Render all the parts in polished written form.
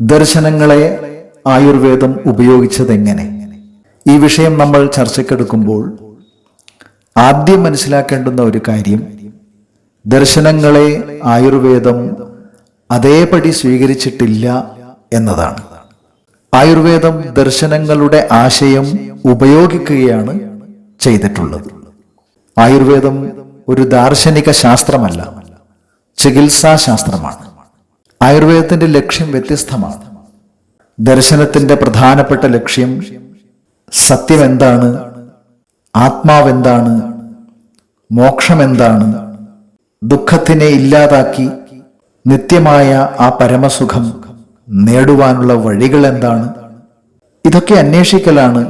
ദർശനങ്ങളെ ആയുർവേദം ഉപയോഗിച്ചതെങ്ങനെ? ഈ വിഷയം നമ്മൾ ചർച്ചയ്ക്കെടുക്കുമ്പോൾ ആദ്യം മനസ്സിലാക്കേണ്ടുന്ന ഒരു കാര്യം, ദർശനങ്ങളെ ആയുർവേദം അതേപടി സ്വീകരിച്ചിട്ടില്ല എന്നതാണ്. ആയുർവേദം ദർശനങ്ങളുടെ ആശയം ഉപയോഗിക്കുകയാണ് ചെയ്തിട്ടുള്ളത്. ആയുർവേദം ഒരു ദാർശനിക ശാസ്ത്രമല്ല, ചികിത്സാ ശാസ്ത്രമാണ്. ആയുർവേദത്തിന്റെ ലക്ഷ്യം വ്യത്യസ്തമാണ്. ദർശനത്തിന്റെ പ്രധാനപ്പെട്ട ലക്ഷ്യം സത്യം എന്താണ്, ആത്മാവെന്താണ്, മോക്ഷം എന്താണ്, ദുഃഖത്തിനെ ഇല്ലാതാക്കി നിത്യമായ ആ പരമസുഖം നേടുവാനുള്ള വഴികൾ എന്താണ്, ഇതൊക്കെ അന്വേഷിക്കലാണ്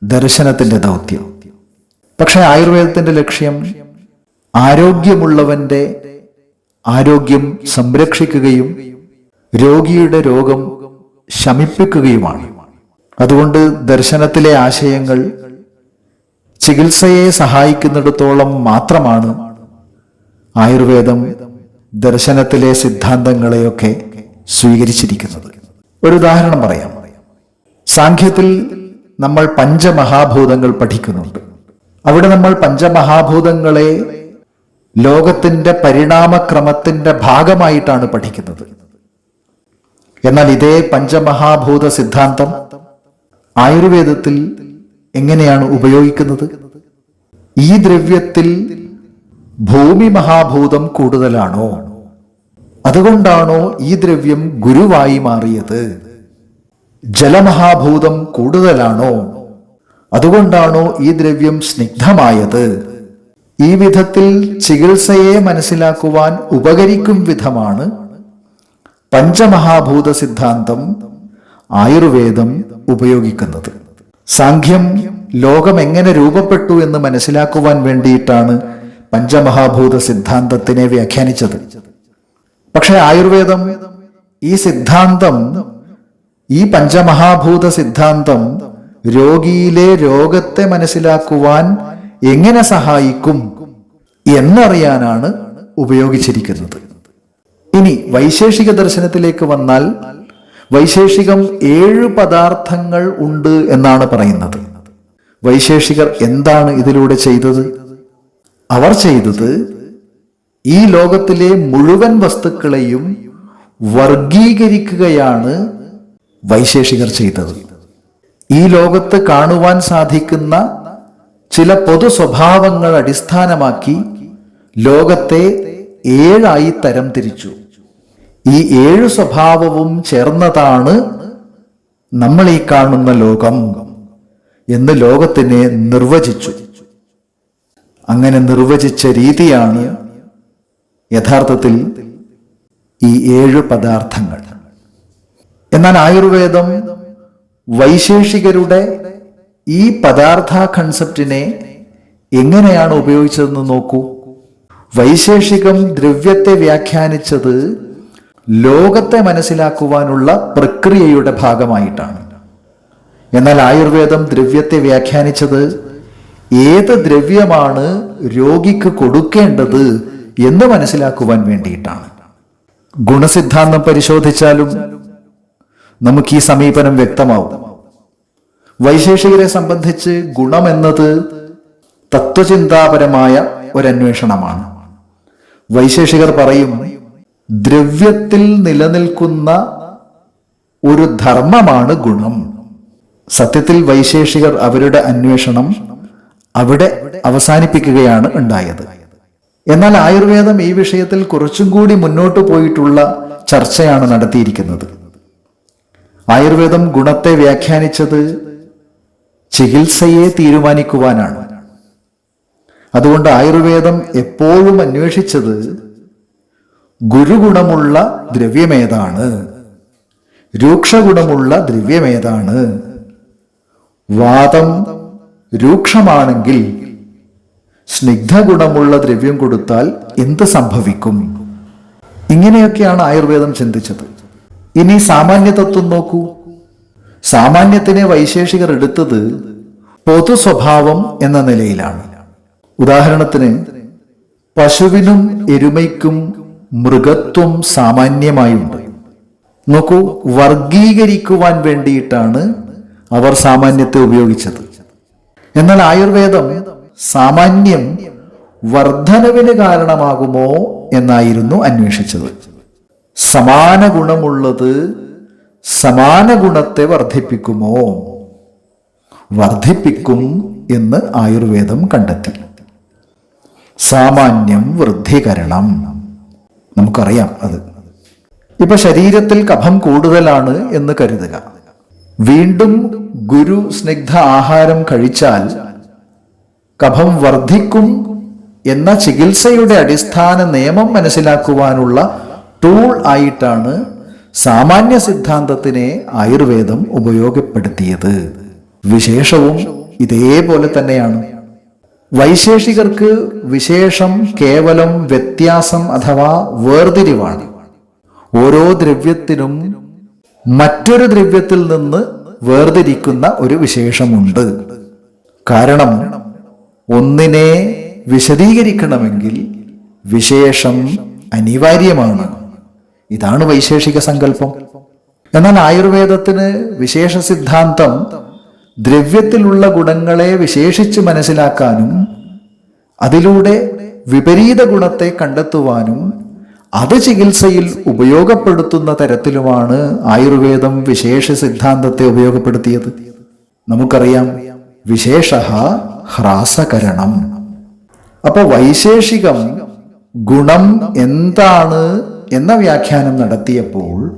ദർശനത്തിന്റെ ദൗത്യം. പക്ഷെ ആയുർവേദത്തിന്റെ ലക്ഷ്യം ആരോഗ്യമുള്ളവന്റെ ആരോഗ്യം സംരക്ഷിക്കുകയും രോഗിയുടെ രോഗം ശമിപ്പിക്കുകയുമാണ്. അതുകൊണ്ട് ദർശനത്തിലെ ആശയങ്ങൾ ചികിത്സയെ സഹായിക്കുന്നിടത്തോളം മാത്രമാണ് ആയുർവേദം ദർശനത്തിലെ സിദ്ധാന്തങ്ങളെയൊക്കെ സ്വീകരിച്ചിരിക്കുന്നത്. ഒരു ഉദാഹരണം പറയാം. സാഖ്യത്തിൽ നമ്മൾ പഞ്ചമഹാഭൂതങ്ങൾ പഠിക്കുന്നുണ്ട്. അവിടെ നമ്മൾ പഞ്ചമഹാഭൂതങ്ങളെ ലോകത്തിന്റെ പരിണാമക്രമത്തിന്റെ ഭാഗമായിട്ടാണ് പഠിക്കുന്നത്. എന്നാൽ ഇതേ പഞ്ചമഹാഭൂത സിദ്ധാന്തം ആയുർവേദത്തിൽ എങ്ങനെയാണ് ഉപയോഗിക്കുന്നത്? ഈ ദ്രവ്യത്തിൽ ഭൂമി മഹാഭൂതം കൂടുതലാണോ, അതുകൊണ്ടാണോ ഈ ദ്രവ്യം ഗുരുവായി മാറിയത്? ജലമഹാഭൂതം കൂടുതലാണോ, അതുകൊണ്ടാണോ ഈ ദ്രവ്യം സ്നിഗ്ധമായത്? ഈ വിധത്തിൽ ചികിത്സയെ മനസ്സിലാക്കുവാൻ ഉപകരിക്കും വിധമാണ് പഞ്ചമഹാഭൂത സിദ്ധാന്തം ആയുർവേദം ഉപയോഗിക്കുന്നത്. സാഖ്യം ലോകം എങ്ങനെ രൂപപ്പെട്ടു എന്ന് മനസ്സിലാക്കുവാൻ വേണ്ടിയിട്ടാണ് പഞ്ചമഹാഭൂത സിദ്ധാന്തത്തിനെ വ്യാഖ്യാനിച്ചത്. പക്ഷെ ആയുർവേദം ഈ സിദ്ധാന്തം, ഈ പഞ്ചമഹാഭൂത സിദ്ധാന്തം രോഗിയിലെ രോഗത്തെ മനസ്സിലാക്കുവാൻ എങ്ങനെ സഹായിക്കും എന്നറിയാനാണ് ഉപയോഗിച്ചിരിക്കുന്നത്. ഇനി വൈശേഷിക ദർശനത്തിലേക്ക് വന്നാൽ, വൈശേഷികം 7 പദാർത്ഥങ്ങൾ ഉണ്ട് എന്നാണ് പറയുന്നത്. വൈശേഷികർ എന്താണ് ഇതിലൂടെ ചെയ്തത്? അവർ ചെയ്തത് ഈ ലോകത്തിലെ മുഴുവൻ വസ്തുക്കളെയും വർഗീകരിക്കുകയാണ് വൈശേഷികർ ചെയ്തത്. ഈ ലോകത്ത് കാണുവാൻ സാധിക്കുന്ന ചില പൊതു സ്വഭാവങ്ങൾ അടിസ്ഥാനമാക്കി ലോകത്തെ 7 തരം തിരിച്ചു. ഈ 7 സ്വഭാവവും ചേർന്നതാണ് നമ്മൾ ഈ കാണുന്ന ലോകം എന്ന് ലോകത്തിനെ നിർവചിച്ചു. അങ്ങനെ നിർവചിച്ച രീതിയാണ് യഥാർത്ഥത്തിൽ ഈ 7 പദാർത്ഥങ്ങൾ. എന്നാൽ ആയുർവേദം വൈശേഷികരുടെ ഈ പദാർത്ഥ കൺസെപ്റ്റിനെ എങ്ങനെയാണ് ഉപയോഗിച്ചതെന്ന് നോക്കൂ. വൈശേഷികം ദ്രവ്യത്തെ വ്യാഖ്യാനിച്ചത് ലോകത്തെ മനസ്സിലാക്കുവാനുള്ള പ്രക്രിയയുടെ ഭാഗമായിട്ടാണ്. എന്നാൽ ആയുർവേദം ദ്രവ്യത്തെ വ്യാഖ്യാനിച്ചത് ഏത് ദ്രവ്യമാണ് രോഗിക്ക് കൊടുക്കേണ്ടത് എന്ന് മനസ്സിലാക്കുവാൻ വേണ്ടിയിട്ടാണ്. ഗുണസിദ്ധാന്തം പരിശോധിച്ചാലും നമുക്ക് ഈ സമീപനം വ്യക്തമാവും. വൈശേഷികരെ സംബന്ധിച്ച് ഗുണം എന്നത് തത്വചിന്താപരമായ ഒരന്വേഷണമാണ്. വൈശേഷികർ പറയും, ദ്രവ്യത്തിൽ നിലനിൽക്കുന്ന ഒരു ധർമ്മമാണ് ഗുണം. സത്യത്തിൽ വൈശേഷികർ അവരുടെ അന്വേഷണം അവിടെ അവസാനിപ്പിക്കുകയാണ് ഉണ്ടായത്. എന്നാൽ ആയുർവേദം ഈ വിഷയത്തിൽ കുറച്ചും കൂടി മുന്നോട്ട് പോയിട്ടുള്ള ചർച്ചയാണ് നടത്തിയിരിക്കുന്നത്. ആയുർവേദം ഗുണത്തെ വ്യാഖ്യാനിച്ചത് ചികിത്സയെ തീരുമാനിക്കുവാനാണ്. അതുകൊണ്ട് ആയുർവേദം എപ്പോഴും അന്വേഷിച്ചത് ഗുരുഗുണമുള്ള ദ്രവ്യമേതാണ്, രൂക്ഷഗുണമുള്ള ദ്രവ്യമേതാണ്, വാതം രൂക്ഷമാണെങ്കിൽ സ്നിഗ്ധഗുണമുള്ള ദ്രവ്യം കൊടുത്താൽ എന്ത് സംഭവിക്കും? ഇങ്ങനെയൊക്കെയാണ് ആയുർവേദം ചിന്തിച്ചത്. ഇനി സാമാന്യ തത്വം നോക്കൂ. സാമാന്യത്തിനെ വൈശേഷികർ എടുത്തത് പൊതു സ്വഭാവം എന്ന നിലയിലാണ്. ഉദാഹരണത്തിന്, പശുവിനും എരുമയ്ക്കും മൃഗത്വം സാമാന്യമായുണ്ട്. നോക്കൂ, വർഗീകരിക്കുവാൻ വേണ്ടിയിട്ടാണ് അവർ സാമാന്യത്തെ ഉപയോഗിച്ചത്. എന്നാൽ ആയുർവേദം സാമാന്യം വർധനവിന് കാരണമാകുമോ എന്നായിരുന്നു അന്വേഷിച്ചത്. സമാന ഗുണമുള്ളത് സമാന ഗുണത്തെ വർദ്ധിപ്പിക്കുമോ? വർദ്ധിപ്പിക്കും എന്ന് ആയുർവേദം കണ്ടെത്തി. സാമാന്യം വൃദ്ധികരണം, നമുക്കറിയാം അത്. ഇപ്പൊ ശരീരത്തിൽ കഫം കൂടുതലാണ് എന്ന് കരുതുക. വീണ്ടും ഗുരു സ്നിഗ്ധ ആഹാരം കഴിച്ചാൽ കഫം വർദ്ധിക്കും എന്ന ചികിത്സയുടെ അടിസ്ഥാന നിയമം മനസ്സിലാക്കുവാനുള്ള ടൂൾ ആയിട്ടാണ് സാമാന്യ സിദ്ധാന്തത്തിനെ ആയുർവേദം ഉപയോഗപ്പെടുത്തിയത്. വിശേഷവും ഇതേപോലെ തന്നെയാണ്. വൈശേഷികർക്ക് വിശേഷം കേവലം വ്യത്യാസം അഥവാ വേർതിരിവാണ്. ഓരോ ദ്രവ്യത്തിനും മറ്റൊരു ദ്രവ്യത്തിൽ നിന്ന് വേർതിരിക്കുന്ന ഒരു വിശേഷമുണ്ട്. കാരണം ഒന്നിനെ വിശദീകരിക്കണമെങ്കിൽ വിശേഷം അനിവാര്യമാണ്. ഇതാണ് വൈശേഷിക സങ്കല്പം. എന്നാൽ ആയുർവേദത്തിന് വിശേഷ സിദ്ധാന്തം ദ്രവ്യത്തിലുള്ള ഗുണങ്ങളെ വിശേഷിച്ച് മനസ്സിലാക്കാനും അതിലൂടെ വിപരീത ഗുണത്തെ കണ്ടെത്തുവാനും അത് ചികിത്സയിൽ ഉപയോഗപ്പെടുത്തുന്ന തരത്തിലുമാണ് ആയുർവേദം വിശേഷ സിദ്ധാന്തത്തെ ഉപയോഗപ്പെടുത്തിയത്. നമുക്കറിയാം, വിശേഷഃ ഹ്രാസകരണം. അപ്പൊ വൈശേഷികം ഗുണം എന്താണ് എന്ന വ്യാഖ്യാനം നടത്തിയപ്പോൾ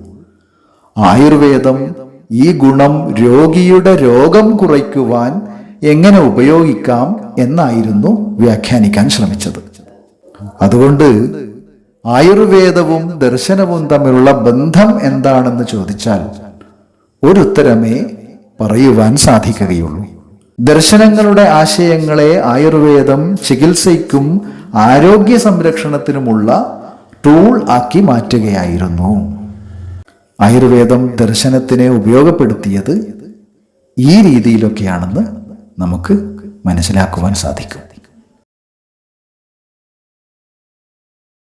ആയുർവേദം ഈ ഗുണം രോഗിയുടെ രോഗം കുറയ്ക്കുവാൻ എങ്ങനെ ഉപയോഗിക്കാം എന്നായിരുന്നു വ്യാഖ്യാനിക്കാൻ ശ്രമിച്ചത്. അതുകൊണ്ട് ആയുർവേദവും ദർശനവും തമ്മിലുള്ള ബന്ധം എന്താണെന്ന് ചോദിച്ചാൽ ഒരുത്തരമേ പറയുവാൻ സാധിക്കുകയുള്ളൂ. ദർശനങ്ങളുടെ ആശയങ്ങളെ ആയുർവേദം ചികിത്സയ്ക്കും ആരോഗ്യ സംരക്ഷണത്തിനുമുള്ള ടൂൾ ആക്കി മാറ്റുകയായിരുന്നു. ആയുർവേദം ദർശനത്തിനെ ഉപയോഗപ്പെടുത്തിയത് ഈ രീതിയിലൊക്കെയാണെന്ന് നമുക്ക് മനസ്സിലാക്കുവാൻ സാധിക്കും.